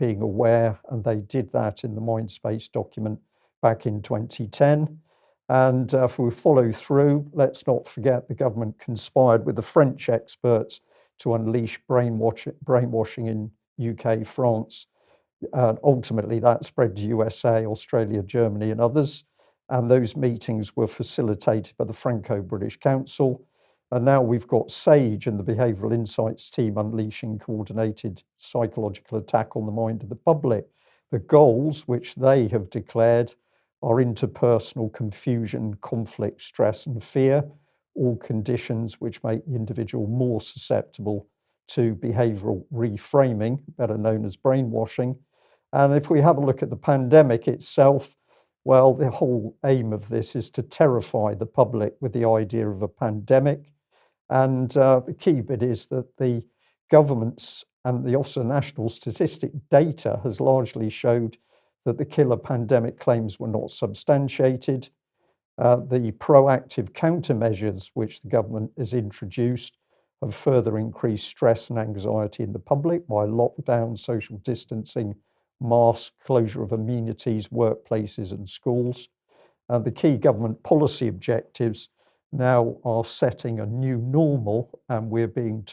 being aware, and they did that in the Mindspace document back in 2010. And if we follow through, let's not forget the government conspired with the French experts to unleash brainwashing in UK, France. Ultimately, that spread to USA, Australia, Germany, and others. And those meetings were facilitated by the Franco-British Council. And now we've got SAGE and the Behavioural Insights team unleashing coordinated psychological attack on the mind of the public. The goals, which they have declared, are interpersonal confusion, conflict, stress, and fear, all conditions which make the individual more susceptible to behavioural reframing, better known as brainwashing. And if we have a look at the pandemic itself, well, the whole aim of this is to terrify the public with the idea of a pandemic. And the key bit is that the government's and the Office of National Statistic data has largely showed that the killer pandemic claims were not substantiated. The proactive countermeasures which the government has introduced have further increased stress and anxiety in the public by lockdown, social distancing, mask, closure of amenities, workplaces and schools. The key government policy objectives now are setting a new normal, and we're being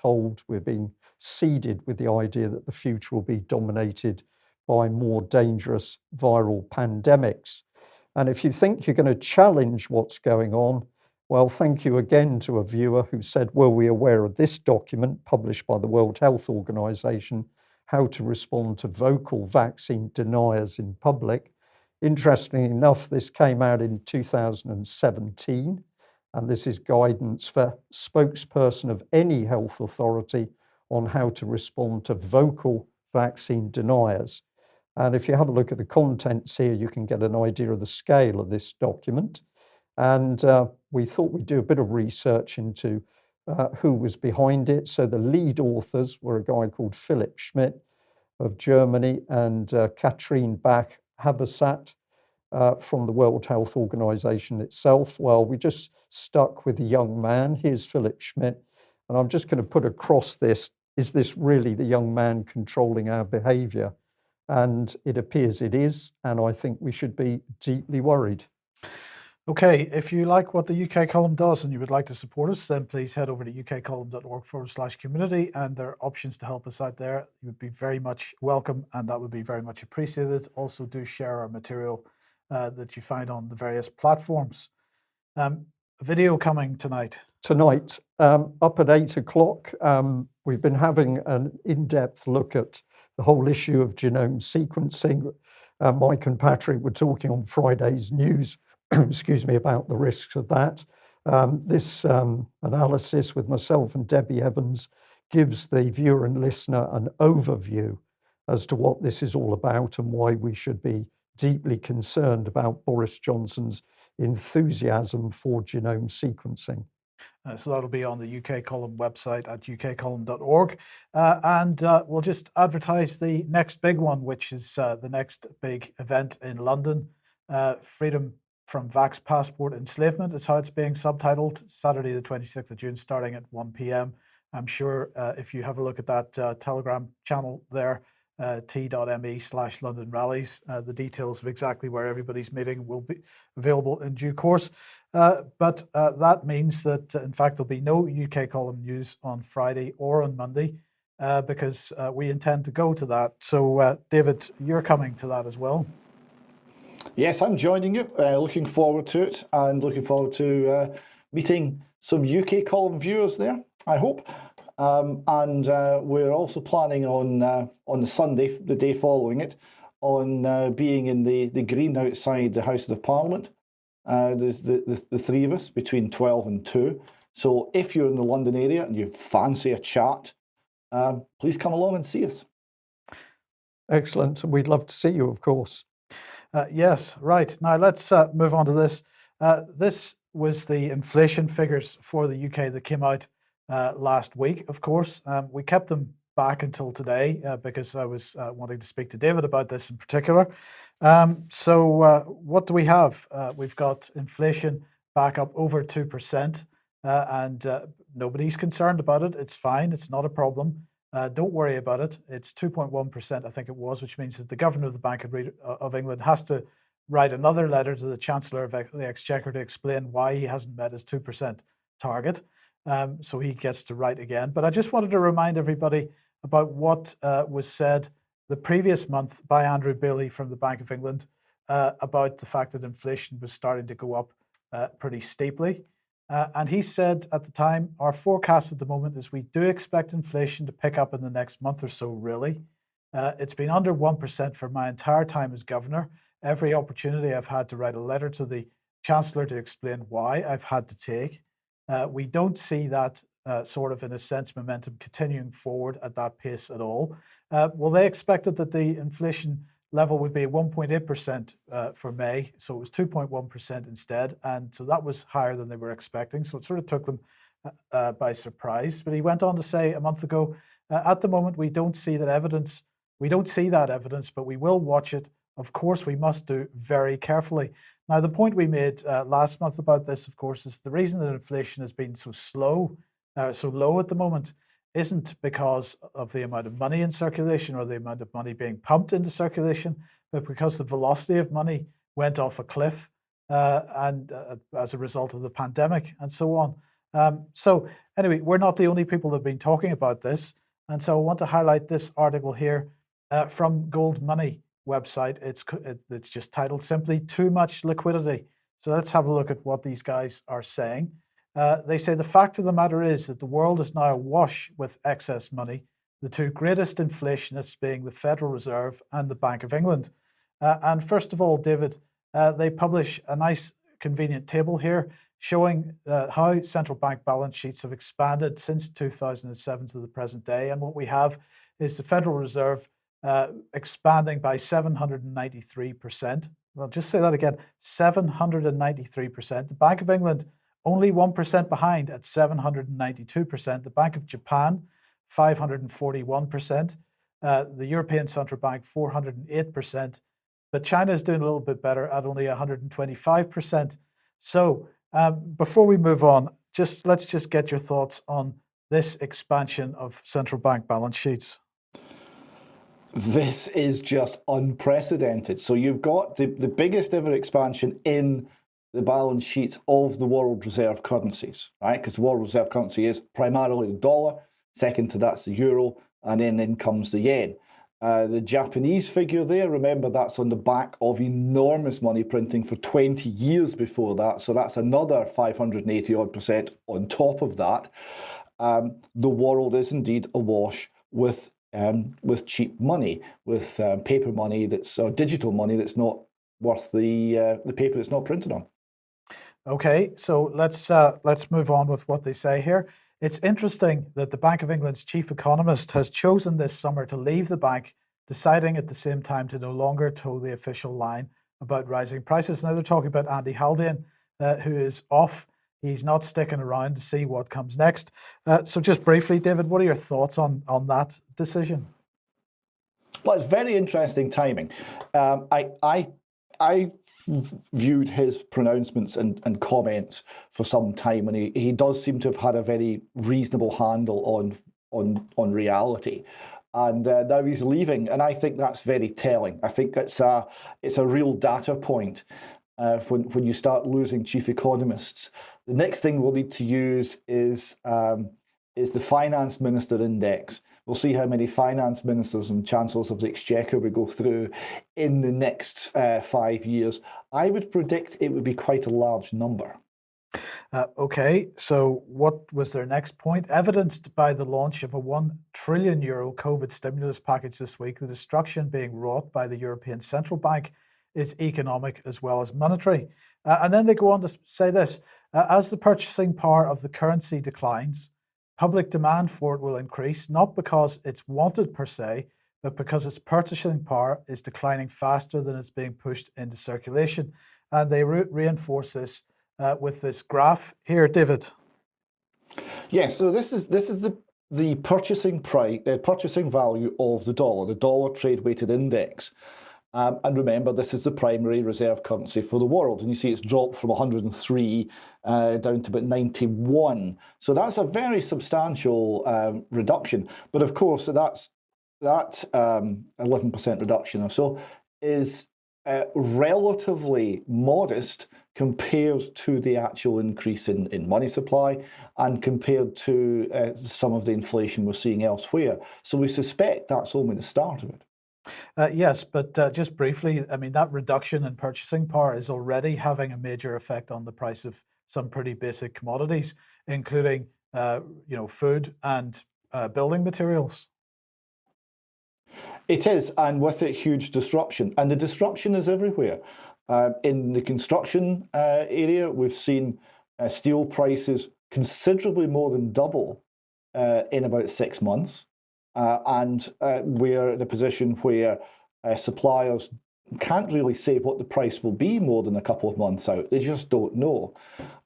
seeded with the idea that the future will be dominated by more dangerous viral pandemics. And if you think you're going to challenge what's going on, well, thank you again to a viewer who said, were we aware of this document published by the World Health Organization, How to Respond to Vocal Vaccine Deniers in Public? Interestingly enough, this came out in 2017, and this is guidance for spokesperson of any health authority on how to respond to vocal vaccine deniers. And if you have a look at the contents here, you can get an idea of the scale of this document. And we thought we'd do a bit of research into who was behind it. So the lead authors were a guy called Philipp Schmidt of Germany and Katrin Bach-Habesat from the World Health Organization itself. Well, we just stuck with the young man. Here's Philipp Schmidt. And I'm just going to put across this, is this really the young man controlling our behavior? And it appears it is, and I think we should be deeply worried. Okay, if you like what the UK Column does and you would like to support us, then please head over to ukcolumn.org/community, and there are options to help us out there. You would be very much welcome, and that would be very much appreciated. Also, do share our material that you find on the various platforms. A video coming tonight. Tonight, up at 8 o'clock, we've been having an in-depth look at the whole issue of genome sequencing. Mike and Patrick were talking on Friday's news, excuse me, about the risks of that. This analysis with myself and Debbie Evans gives the viewer and listener an overview as to what this is all about and why we should be deeply concerned about Boris Johnson's enthusiasm for genome sequencing. So that'll be on the UK Column website at ukcolumn.org. And we'll just advertise the next big one, which is the next big event in London. Freedom from Vax Passport Enslavement is how it's being subtitled. Saturday, the 26th of June, starting at 1 p.m. I'm sure if you have a look at that Telegram channel there, t.me/London Rallies, the details of exactly where everybody's meeting will be available in due course. But that means that, in fact, there'll be no UK Column news on Friday or on Monday because we intend to go to that. So, David, you're coming to that as well. Yes, I'm joining you. Looking forward to it, and looking forward to meeting some UK Column viewers there, I hope. And we're also planning on the Sunday, the day following it, on being in the green outside the Houses of Parliament. There's the three of us between 12 and 2. So if you're in the London area and you fancy a chat, please come along and see us. Excellent. And we'd love to see you, of course. Yes, right. Now let's move on to this. This was the inflation figures for the UK that came out last week, of course. We kept them back until today because I was wanting to speak to David about this in particular. So what do we have? We've got inflation back up over 2%, and nobody's concerned about it. It's fine. It's not a problem. Don't worry about it. It's 2.1%, I think it was, which means that the governor of the Bank of England has to write another letter to the Chancellor of the Exchequer to explain why he hasn't met his 2% target. So he gets to write again. But I just wanted to remind everybody about what was said the previous month by Andrew Bailey from the Bank of England about the fact that inflation was starting to go up pretty steeply. And he said at the time, our forecast at the moment is we do expect inflation to pick up in the next month or so, really. It's been under 1% for my entire time as governor. Every opportunity I've had to write a letter to the Chancellor to explain why I've had to take. We don't see that sort of, in a sense, momentum continuing forward at that pace at all. Well, they expected that the inflation level would be 1.8% for May, so it was 2.1% instead, and so that was higher than they were expecting, so it sort of took them by surprise. But he went on to say a month ago, at the moment we don't see that evidence, but we will watch it. Of course, we must do very carefully. Now, the point we made last month about this, of course, is the reason that inflation has been so low at the moment isn't because of the amount of money in circulation or the amount of money being pumped into circulation, but because the velocity of money went off a cliff and as a result of the pandemic and so on. So anyway, we're not the only people that have been talking about this. And so I want to highlight this article here from Gold Money website. It's just titled simply "Too Much Liquidity." So let's have a look at what these guys are saying. They say the fact of the matter is that the world is now awash with excess money, the two greatest inflationists being the Federal Reserve and the Bank of England. And first of all, David, they publish a nice convenient table here showing how central bank balance sheets have expanded since 2007 to the present day. And what we have is the Federal Reserve expanding by 793%. I'll just say that again, 793%. The Bank of England only 1% behind at 792%. The Bank of Japan, 541%. The European Central Bank, 408%. But China is doing a little bit better at only 125%. So before we move on, let's just get your thoughts on this expansion of central bank balance sheets. This is just unprecedented. So you've got the biggest ever expansion in the balance sheet of the world reserve currencies, right? Because the world reserve currency is primarily the dollar, second to that's the euro, and then in comes the yen. The Japanese figure there, remember that's on the back of enormous money printing for 20 years before that, so that's another 580% on top of that. The world is indeed awash with cheap money, with paper money or digital money that's not worth the paper it's not printed on. Okay, so let's move on with what they say here. It's interesting that the Bank of England's chief economist has chosen this summer to leave the bank, deciding at the same time to no longer toe the official line about rising prices. Now they're talking about Andy Haldane, who is off. He's not sticking around to see what comes next. So just briefly, David, what are your thoughts on that decision? Well, it's very interesting timing. I viewed his pronouncements and comments for some time, and he does seem to have had a very reasonable handle on reality. And now he's leaving, and I think that's very telling. I think it's a real data point when you start losing chief economists. The next thing we'll need to use is the finance minister index. We'll see how many finance ministers and chancellors of the Exchequer we go through in the next 5 years. I would predict it would be quite a large number. Okay, so what was their next point? Evidenced by the launch of a €1 trillion COVID stimulus package this week, the destruction being wrought by the European Central Bank is economic as well as monetary. And then they go on to say this, as the purchasing power of the currency declines, public demand for it will increase, not because it's wanted per se, but because its purchasing power is declining faster than it's being pushed into circulation. And they reinforce this with this graph here, David. Yes, so this is the purchasing price, purchasing value of the dollar trade weighted index. And remember, this is the primary reserve currency for the world. And you see it's dropped from 103 down to about 91. So that's a very substantial reduction. But of course, that 11% reduction or so is relatively modest compared to the actual increase in money supply and compared to some of the inflation we're seeing elsewhere. So we suspect that's only the start of it. Yes, but just briefly, I mean, that reduction in purchasing power is already having a major effect on the price of some pretty basic commodities, including, food and building materials. It is, and with it, huge disruption. And the disruption is everywhere. In the construction area, we've seen steel prices considerably more than double in about 6 months. And we're in a position where suppliers can't really say what the price will be more than a couple of months out. They just don't know.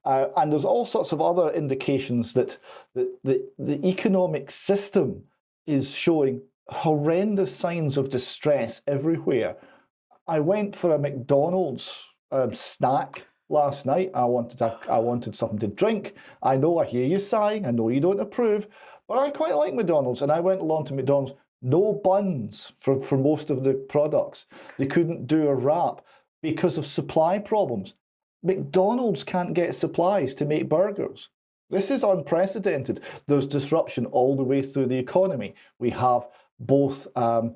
And there's all sorts of other indications that the economic system is showing horrendous signs of distress everywhere. I went for a McDonald's snack last night. I wanted something to drink. I know I hear you sighing. I know you don't approve. But I quite like McDonald's, and I went along to McDonald's. No buns for most of the products. They couldn't do a wrap because of supply problems. McDonald's can't get supplies to make burgers. This is unprecedented. There's disruption all the way through the economy. We have both a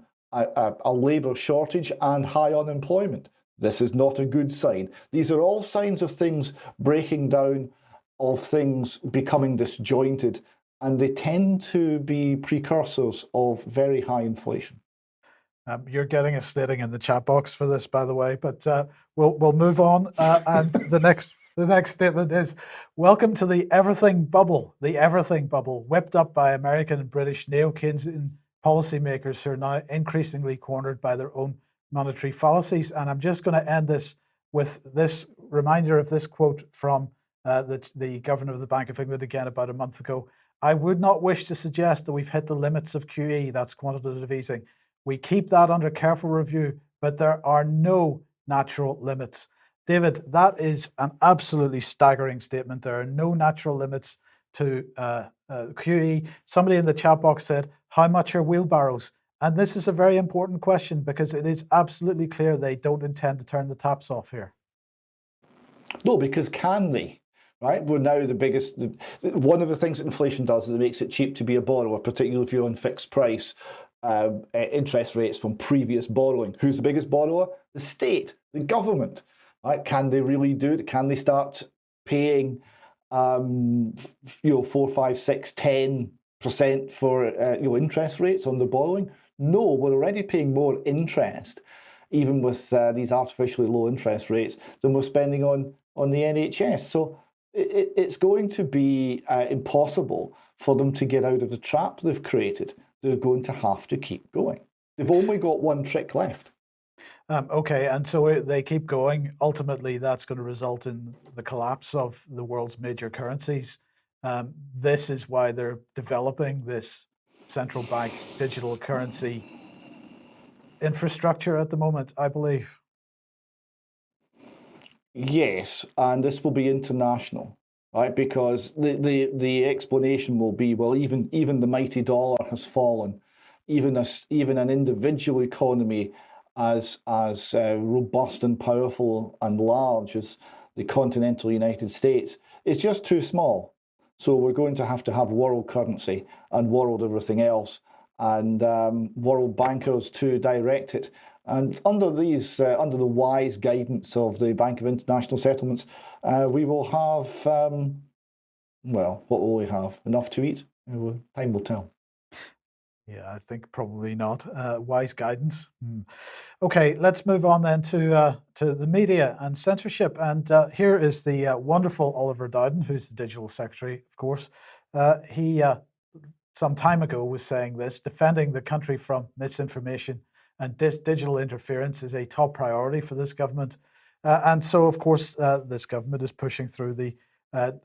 labour shortage and high unemployment. This is not a good sign. These are all signs of things breaking down, of things becoming disjointed, and they tend to be precursors of very high inflation. You're getting a stating in the chat box for this, by the way, but we'll move on. And the next statement is, welcome to the everything bubble. The everything bubble, whipped up by American and British neo-Keynesian policymakers who are now increasingly cornered by their own monetary fallacies. And I'm just going to end this with this reminder of this quote from the governor of the Bank of England again about a month ago. I would not wish to suggest that we've hit the limits of QE, that's quantitative easing. We keep that under careful review, but there are no natural limits. David, that is an absolutely staggering statement. There are no natural limits to QE. Somebody in the chat box said, how much are wheelbarrows? And this is a very important question because it is absolutely clear they don't intend to turn the taps off here. No, because can they? Right, we're now the biggest. One of the things that inflation does is it makes it cheap to be a borrower, particularly if you're on fixed price interest rates from previous borrowing. Who's the biggest borrower? The state, the government. Right? Can they really do it? Can they start paying, 4, 5, 6, 10% for interest rates on the borrowing? No, we're already paying more interest, even with these artificially low interest rates, than we're spending on the NHS. So it's going to be impossible for them to get out of the trap they've created. They're going to have to keep going. They've only got one trick left. Okay, and so they keep going. Ultimately, that's going to result in the collapse of the world's major currencies. This is why they're developing this central bank digital currency infrastructure at the moment, I believe. Yes, and this will be international, right? Because the explanation will be, well, even the mighty dollar has fallen, even an individual economy as robust and powerful and large as the continental United States is just too small. So we're going to have world currency and world everything else, and world bankers to direct it. And under the wise guidance of the Bank of International Settlements, we will have, what will we have? Enough to eat? Time will tell. Yeah, I think probably not. Wise guidance. Okay, let's move on then to the media and censorship. And here is the wonderful Oliver Dowden, who's the digital secretary, of course. He, some time ago, was saying this: defending the country from misinformation and digital interference is a top priority for this government. And so, of course, this government is pushing through the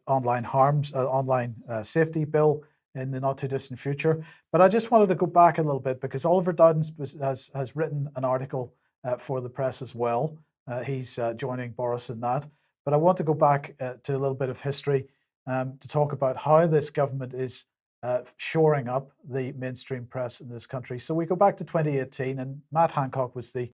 online safety bill in the not too distant future. But I just wanted to go back a little bit because Oliver Dowden has written an article for the press as well. He's joining Boris in that. But I want to go back to a little bit of history to talk about how this government is shoring up the mainstream press in this country. So we go back to 2018, and Matt Hancock was the